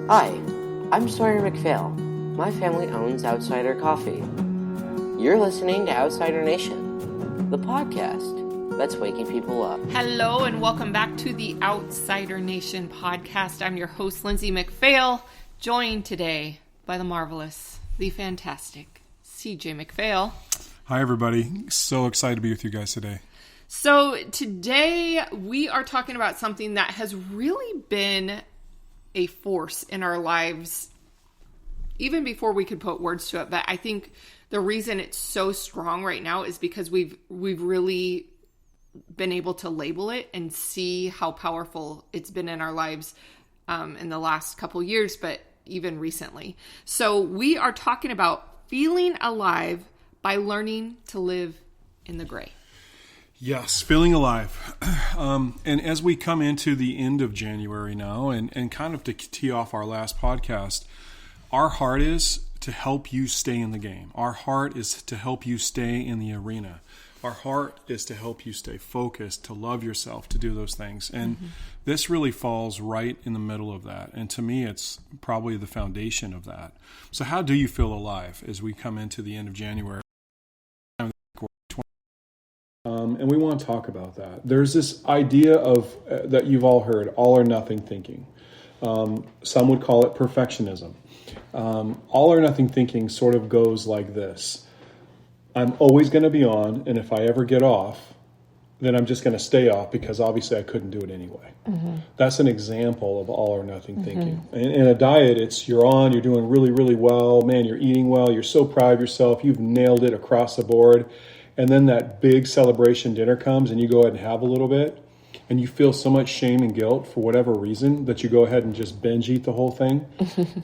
Hi, I'm Sawyer McPhail. My family owns Outsider Coffee. You're listening to Outsider Nation, the podcast that's waking people up. Hello and welcome back to the Outsider Nation podcast. I'm your host, Lindsay McPhail, joined today by the marvelous, the fantastic CJ McPhail. Hi, everybody. So excited to be with you guys today. So today we are talking about something that has really been a force in our lives even before we could put words to it. But I think the reason it's so strong right now is because we've really been able to label it and see how powerful it's been in our lives in the last couple years, but even recently. So we are talking about feeling alive by learning to live in the gray. Yes, feeling alive. And as we come into the end of January now, and kind of to tee off our last podcast, our heart is to help you stay in the game. Our heart is to help you stay in the arena. Our heart is to help you stay focused, to love yourself, to do those things. And this really falls right in the middle of that. And to me, it's probably the foundation of that. So how do you feel alive as we come into the end of January? And we want to talk about that. There's this idea of that you've all heard, all or nothing thinking. Some would call it perfectionism. All or nothing thinking sort of goes like this. I'm always going to be on, and if I ever get off, then I'm just going to stay off because obviously I couldn't do it anyway. That's an example of all or nothing thinking. In a diet, it's you're on, you're doing really, really well. Man, you're eating well. You're so proud of yourself. You've nailed it across the board. And then that big celebration dinner comes and you go ahead and have a little bit and you feel so much shame and guilt for whatever reason that you go ahead and just binge eat the whole thing.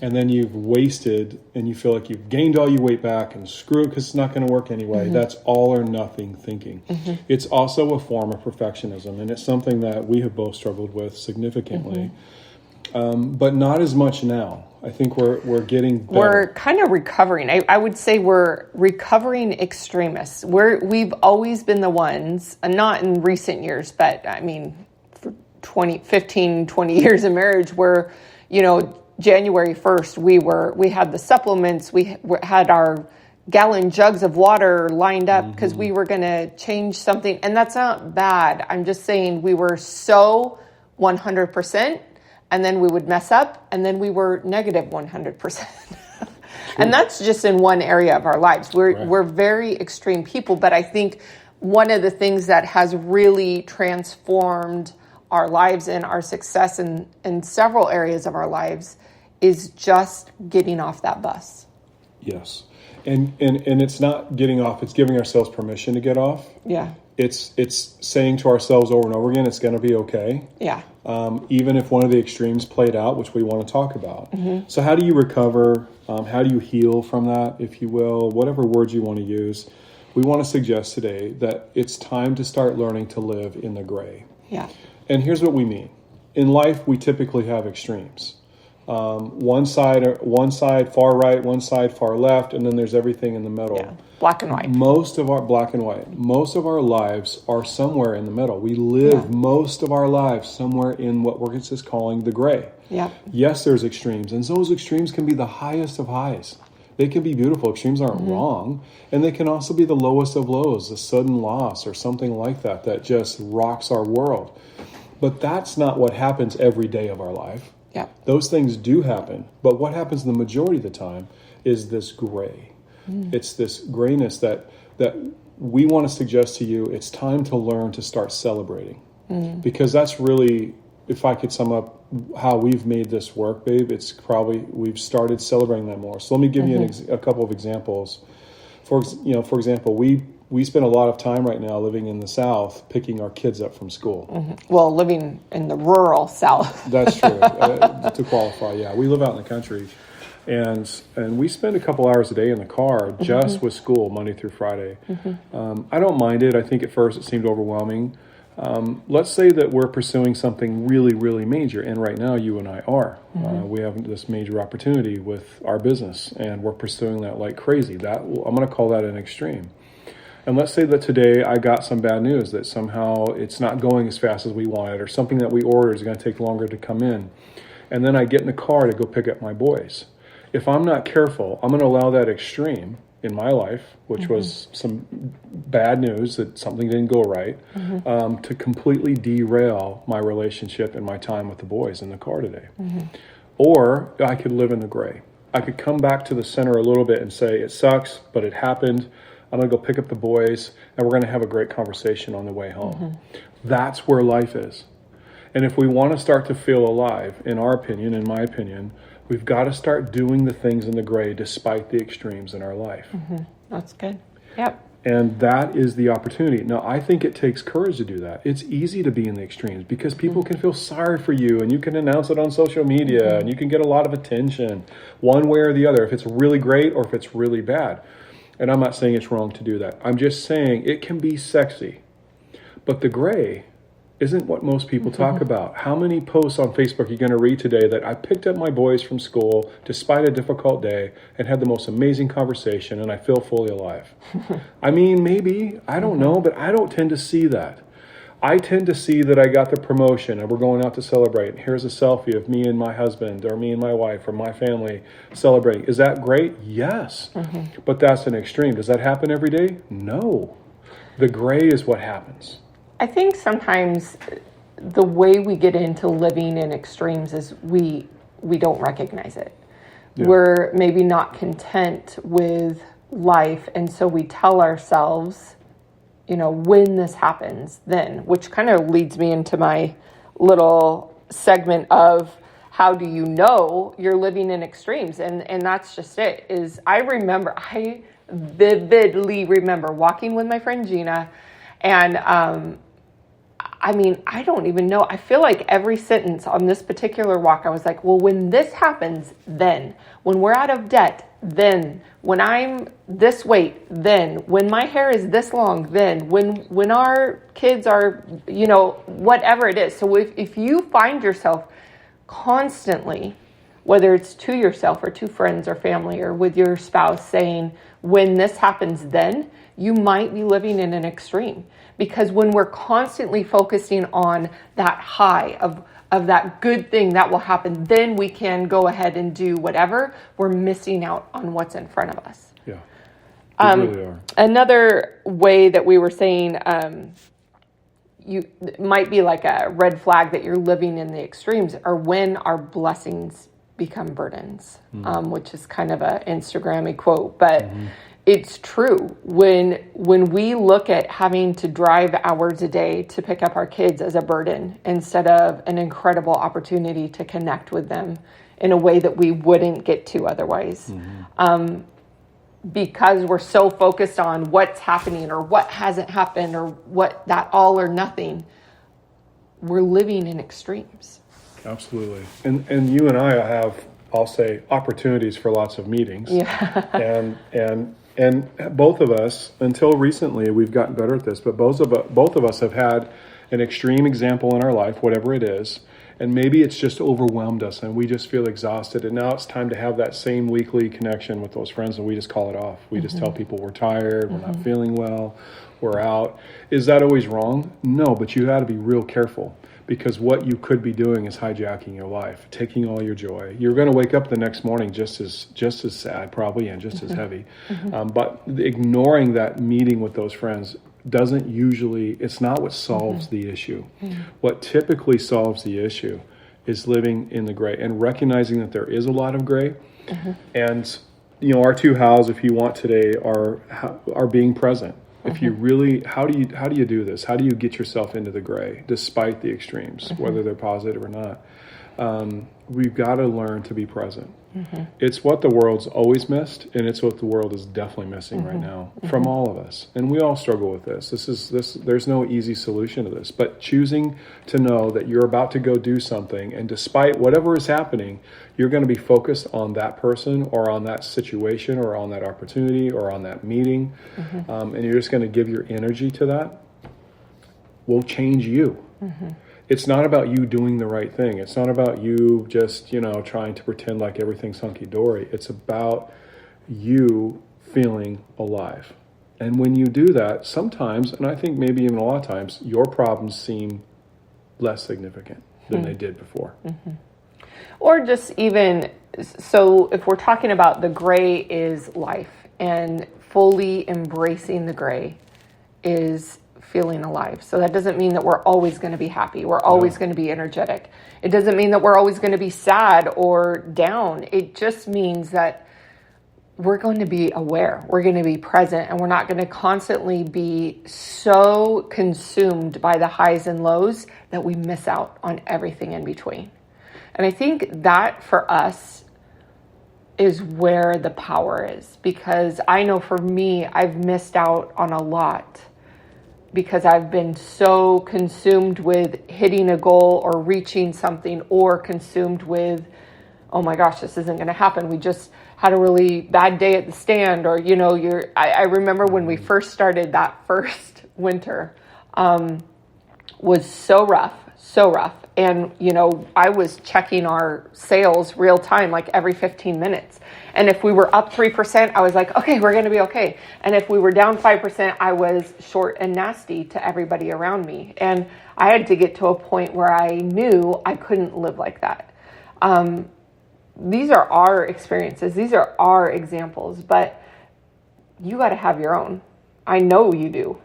And then you've wasted and you feel like you've gained all your weight back and screw it because it's not going to work anyway. That's all or nothing thinking. It's also a form of perfectionism, and it's something that we have both struggled with significantly, but not as much now. I think we're getting better. We're kind of recovering. I would say we're recovering extremists. We've always been the ones, not in recent years, but I mean, for 15, 20 years of marriage where, January 1st, we had the supplements, we had our gallon jugs of water lined up because we were going to change something. And that's not bad. I'm just saying we were so 100%. And then we would mess up, and then we were negative 100%. And that's just in one area of our lives. We're very extreme people, but I think one of the things that has really transformed our lives and our success in several areas of our lives is just getting off that bus. Yes. And it's not getting off, it's giving ourselves permission to get off. Yeah. It's saying to ourselves over and over again, it's going to be okay. Yeah. Even if one of the extremes played out, which we want to talk about. So how do you recover? How do you heal from that, if you will? Whatever words you want to use. We want to suggest today that it's time to start learning to live in the gray. Yeah. And here's what we mean. In life, we typically have extremes. One side, far right, one side, far left, and then there's everything in the middle. Yeah. Black and white. Most of our lives are somewhere in the middle. We live most of our lives somewhere in what we're just calling the gray. Yeah. Yes, there's extremes, and those extremes can be the highest of highs. They can be beautiful. Extremes aren't wrong, and they can also be the lowest of lows, a sudden loss or something like that just rocks our world. But that's not what happens every day of our life. Yeah. Those things do happen, but what happens the majority of the time is this gray. It's this grayness that we want to suggest to you. It's time to learn to start celebrating, because that's really, if I could sum up how we've made this work, babe, it's probably we've started celebrating that more. So let me give you a couple of examples. For example, we spend a lot of time right now living in the South picking our kids up from school. Well, living in the rural South. That's true. To qualify, yeah, we live out in the country. And we spend a couple hours a day in the car just with school Monday through Friday. I don't mind it. I think at first it seemed overwhelming. Let's say that we're pursuing something really, really major. And right now you and I are. We have this major opportunity with our business, and we're pursuing that like crazy. I'm going to call that an extreme. And let's say that today I got some bad news that somehow it's not going as fast as we wanted, or something that we ordered is going to take longer to come in. and then I get in the car to go pick up my boys. If I'm not careful, I'm going to allow that extreme in my life, which was some bad news that something didn't go right, to completely derail my relationship and my time with the boys in the car today. Or I could live in the gray. I could come back to the center a little bit and say, it sucks, but it happened. I'm going to go pick up the boys, and we're going to have a great conversation on the way home. That's where life is. And if we want to start to feel alive, in our opinion, in my opinion, we've got to start doing the things in the gray despite the extremes in our life. That's good. Yep. And that is the opportunity. Now, I think it takes courage to do that. It's easy to be in the extremes because people can feel sorry for you, and you can announce it on social media, and you can get a lot of attention one way or the other, if it's really great or if it's really bad. And I'm not saying it's wrong to do that. I'm just saying it can be sexy. But the gray isn't what most people talk about. How many posts on Facebook are you going to read today that I picked up my boys from school despite a difficult day and had the most amazing conversation and I feel fully alive? I mean, maybe, I don't know, but I don't tend to see that. I tend to see that I got the promotion and we're going out to celebrate. And here's a selfie of me and my husband or me and my wife or my family celebrating. Is that great? Yes. But that's an extreme. Does that happen every day? No. The gray is what happens. I think sometimes the way we get into living in extremes is we don't recognize it. Yeah. We're maybe not content with life, and so we tell ourselves, when this happens, then, which kind of leads me into my little segment of how do you know you're living in extremes? And that's just it, is I vividly remember walking with my friend Gina, and I don't even know. I feel like every sentence on this particular walk, I was like, well, when this happens, then. When we're out of debt, then. When I'm this weight, then. When my hair is this long, then. When our kids are, whatever it is. So if you find yourself constantly, whether it's to yourself or to friends or family or with your spouse saying, when this happens, then, you might be living in an extreme. Because when we're constantly focusing on that high of that good thing that will happen, then we can go ahead and do whatever. We're missing out on what's in front of us. Yeah, we really are. Another way that we were saying, it might be like a red flag that you're living in the extremes, are when our blessings become burdens, which is kind of an Instagram-y quote, but it's true. When we look at having to drive hours a day to pick up our kids as a burden instead of an incredible opportunity to connect with them in a way that we wouldn't get to otherwise, because we're so focused on what's happening or what hasn't happened or what that all or nothing, we're living in extremes. Absolutely. And you and I have, I'll say, opportunities for lots of meetings. Yeah. And both of us, until recently, we've gotten better at this, but both of us have had an extreme example in our life, whatever it is, and maybe it's just overwhelmed us and we just feel exhausted, and now it's time to have that same weekly connection with those friends, and we just call it off. We just tell people we're tired, we're not feeling well, we're out. Is that always wrong? No, but you got to be real careful, because what you could be doing is hijacking your life, taking all your joy. You're going to wake up the next morning just as sad, probably, and just as heavy. But ignoring that meeting with those friends doesn't usually, it's not what solves the issue. What typically solves the issue is living in the gray and recognizing that there is a lot of gray. And, our two hows, if you want today, are being present. If you really, how do you do this? How do you get yourself into the gray despite the extremes, whether they're positive or not? We've got to learn to be present. It's what the world's always missed, and it's what the world is definitely missing right now from all of us. And we all struggle with this. There's no easy solution to this, but choosing to know that you're about to go do something, and despite whatever is happening, you're going to be focused on that person or on that situation or on that opportunity or on that meeting, and you're just going to give your energy to that, will change you. It's not about you doing the right thing. It's not about you just, trying to pretend like everything's hunky-dory. It's about you feeling alive. And when you do that, sometimes, and I think maybe even a lot of times, your problems seem less significant than they did before. Or just even, so if we're talking about the gray is life, and fully embracing the gray is feeling alive. So that doesn't mean that we're always going to be happy. We're always going to be energetic. It doesn't mean that we're always going to be sad or down. It just means that we're going to be aware. We're going to be present, and we're not going to constantly be so consumed by the highs and lows that we miss out on everything in between. And I think that for us is where the power is, because I know for me, I've missed out on a lot because I've been so consumed with hitting a goal or reaching something, or consumed with, oh my gosh, this isn't going to happen. We just had a really bad day at the stand, or, I remember when we first started that first winter, was so rough. And, I was checking our sales real time, like every 15 minutes. And if we were up 3%, I was like, okay, we're going to be okay. And if we were down 5%, I was short and nasty to everybody around me. And I had to get to a point where I knew I couldn't live like that. These are our experiences. These are our examples, but you got to have your own. I know you do.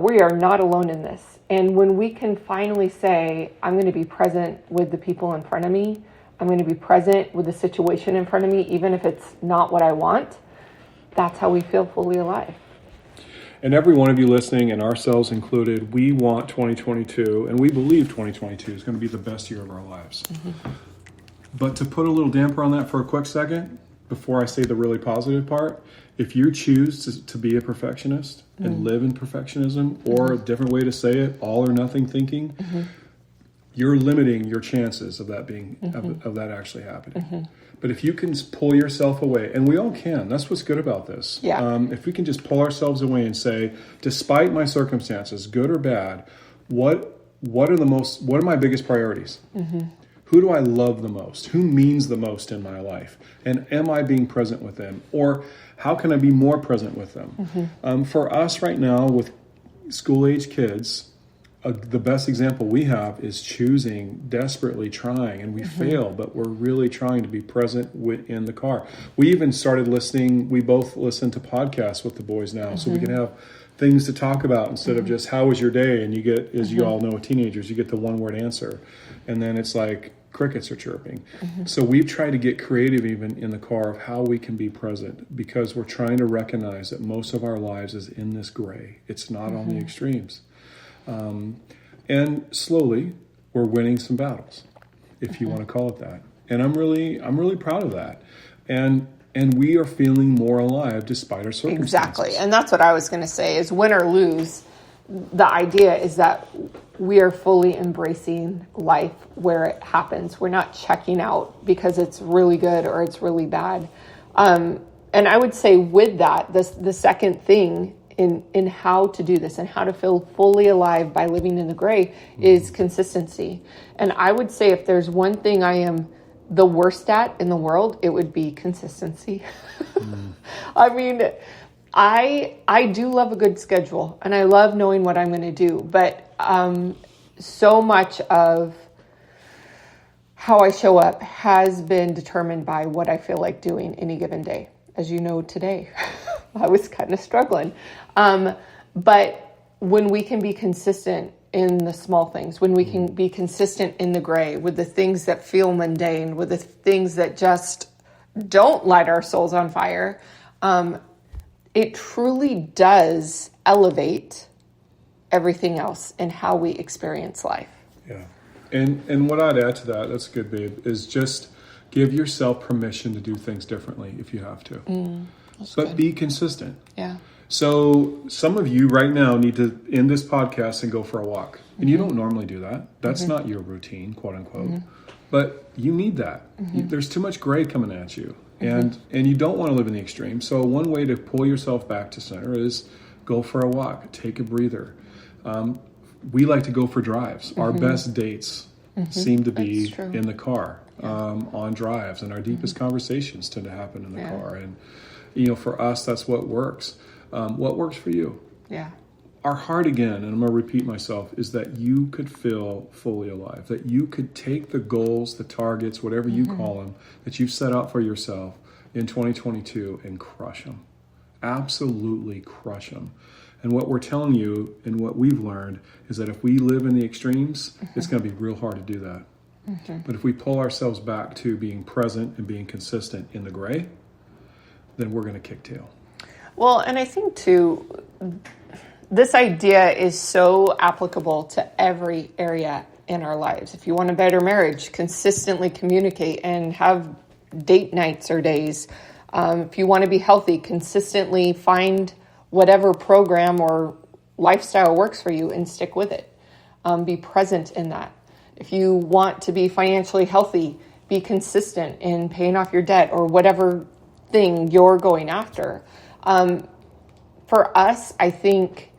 We are not alone in this. And when we can finally say, I'm going to be present with the people in front of me, I'm going to be present with the situation in front of me, even if it's not what I want, that's how we feel fully alive. And every one of you listening, and ourselves included, we want 2022, and we believe 2022 is going to be the best year of our lives. Mm-hmm. But to put a little damper on that for a quick second, before I say the really positive part, if you choose to be a perfectionist and live in perfectionism, or a different way to say it, all or nothing thinking, you're limiting your chances of that being of that actually happening. But if you can pull yourself away, and we all can, that's what's good about this. Yeah. If we can just pull ourselves away and say, despite my circumstances, good or bad, what are my biggest priorities? Who do I love the most? Who means the most in my life? And am I being present with them? Or how can I be more present with them? For us right now with school-age kids, the best example we have is choosing, desperately trying, and we fail, but we're really trying to be present in the car. We even started listening, we both listen to podcasts with the boys now, so we can have things to talk about instead of just, how was your day? And you get, as you all know, teenagers, you get the one-word answer. And then it's like, crickets are chirping. So we've tried to get creative even in the car of how we can be present, because we're trying to recognize that most of our lives is in this gray. It's not on the extremes. And slowly we're winning some battles, if you want to call it that. And I'm really proud of that. And we are feeling more alive despite our circumstances. Exactly. And that's what I was going to say is, win or lose, the idea is that we are fully embracing life where it happens. We're not checking out because it's really good or it's really bad. And I would say with that, the second thing in how to do this and how to feel fully alive by living in the gray is consistency. And I would say if there's one thing I am the worst at in the world, it would be consistency. I mean, I do love a good schedule, and I love knowing what I'm going to do, but so much of how I show up has been determined by what I feel like doing any given day. As you know, today I was kind of struggling. But when we can be consistent in the small things, when we can be consistent in the gray, with the things that feel mundane, with the things that just don't light our souls on fire, it truly does elevate everything else in how we experience life. Yeah. And what I'd add to that, that's good, babe, is just give yourself permission to do things differently if you have to. But good. Be consistent. Yeah. So some of you right now need to end this podcast and go for a walk. And you don't normally do that. That's not your routine, quote unquote. But you need that. There's too much gray coming at you. And you don't want to live in the extreme. So one way to pull yourself back to center is go for a walk, take a breather. We like to go for drives. Our best dates seem to be in the car, on drives, and our deepest conversations tend to happen in the car. And, for us, that's what works. What works for you? Yeah. our heart, again, and I'm going to repeat myself, is that you could feel fully alive, that you could take the goals, the targets, whatever you call them, that you've set out for yourself in 2022 and crush them. Absolutely crush them. And what we're telling you and what we've learned is that if we live in the extremes, it's going to be real hard to do that. But if we pull ourselves back to being present and being consistent in the gray, then we're going to kick tail. Well, and I think too, this idea is so applicable to every area in our lives. If you want a better marriage, consistently communicate and have date nights or days. If you want to be healthy, consistently find whatever program or lifestyle works for you and stick with it. Be present in that. If you want to be financially healthy, be consistent in paying off your debt or whatever thing you're going after. For us, I think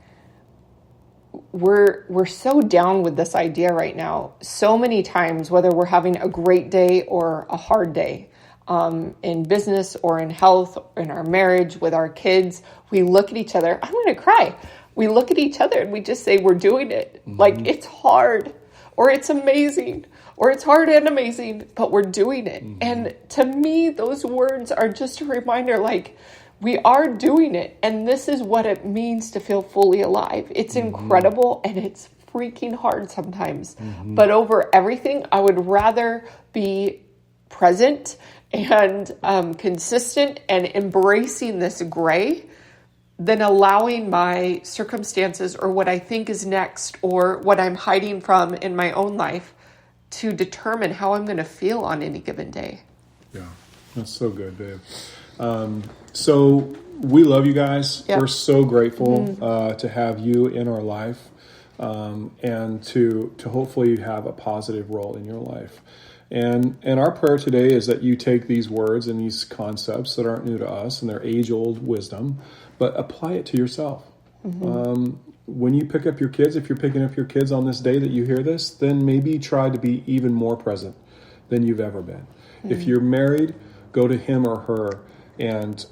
we're so down with this idea right now. So many times, whether we're having a great day or a hard day, in business or in health, in our marriage, with our kids, we look at each other. I'm going to cry. We look at each other and we just say, we're doing it. Like, it's hard, or it's amazing, or it's hard and amazing, but we're doing it. And to me, those words are just a reminder, like, we are doing it. And this is what it means to feel fully alive. It's incredible, and it's freaking hard sometimes. But over everything, I would rather be present and consistent and embracing this gray than allowing my circumstances or what I think is next or what I'm hiding from in my own life to determine how I'm going to feel on any given day. Yeah, that's so good, babe. So we love you guys. Yep. We're so grateful to have you in our life and to hopefully have a positive role in your life. And our prayer today is that you take these words and these concepts that aren't new to us and they're age-old wisdom, but apply it to yourself. When you pick up your kids, if you're picking up your kids on this day that you hear this, then maybe try to be even more present than you've ever been. If you're married, go to him or her and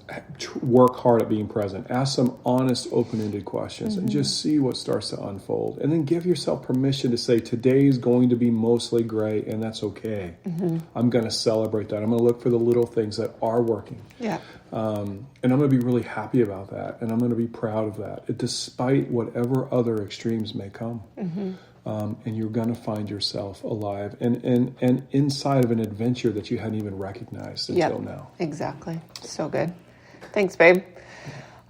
work hard at being present. Ask some honest, open-ended questions and just see what starts to unfold. And then give yourself permission to say, today's going to be mostly gray, and that's okay. I'm going to celebrate that. I'm going to look for the little things that are working. Yeah. And I'm going to be really happy about that, and I'm going to be proud of that, despite whatever other extremes may come. And you're going to find yourself alive and inside of an adventure that you hadn't even recognized until now. Exactly. So good. Thanks, babe.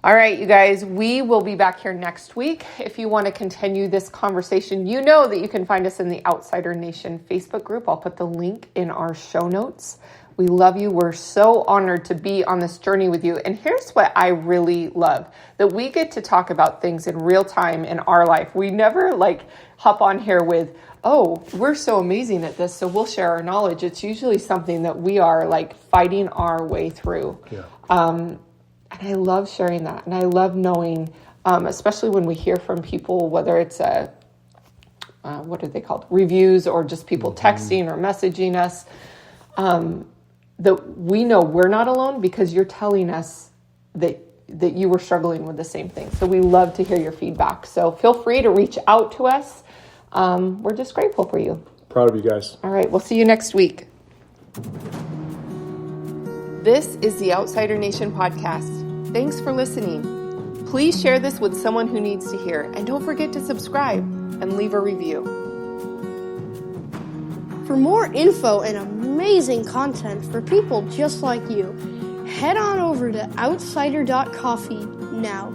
All right, you guys, we will be back here next week. If you want to continue this conversation, you know that you can find us in the Outsider Nation Facebook group. I'll put the link in our show notes. We love you. We're so honored to be on this journey with you. And here's what I really love, that we get to talk about things in real time in our life. We never hop on here with, oh, we're so amazing at this, so we'll share our knowledge. It's usually something that we are fighting our way through. Yeah. And I love sharing that. And I love knowing, especially when we hear from people, whether it's what are they called? Reviews or just people texting or messaging us, that we know we're not alone because you're telling us that you were struggling with the same thing. So we love to hear your feedback. So feel free to reach out to us. We're just grateful for you. Proud of you guys. All right. We'll see you next week. This is the Outsider Nation podcast. Thanks for listening. Please share this with someone who needs to hear. And don't forget to subscribe and leave a review. For more info and amazing content for people just like you, head on over to outsider.coffee now.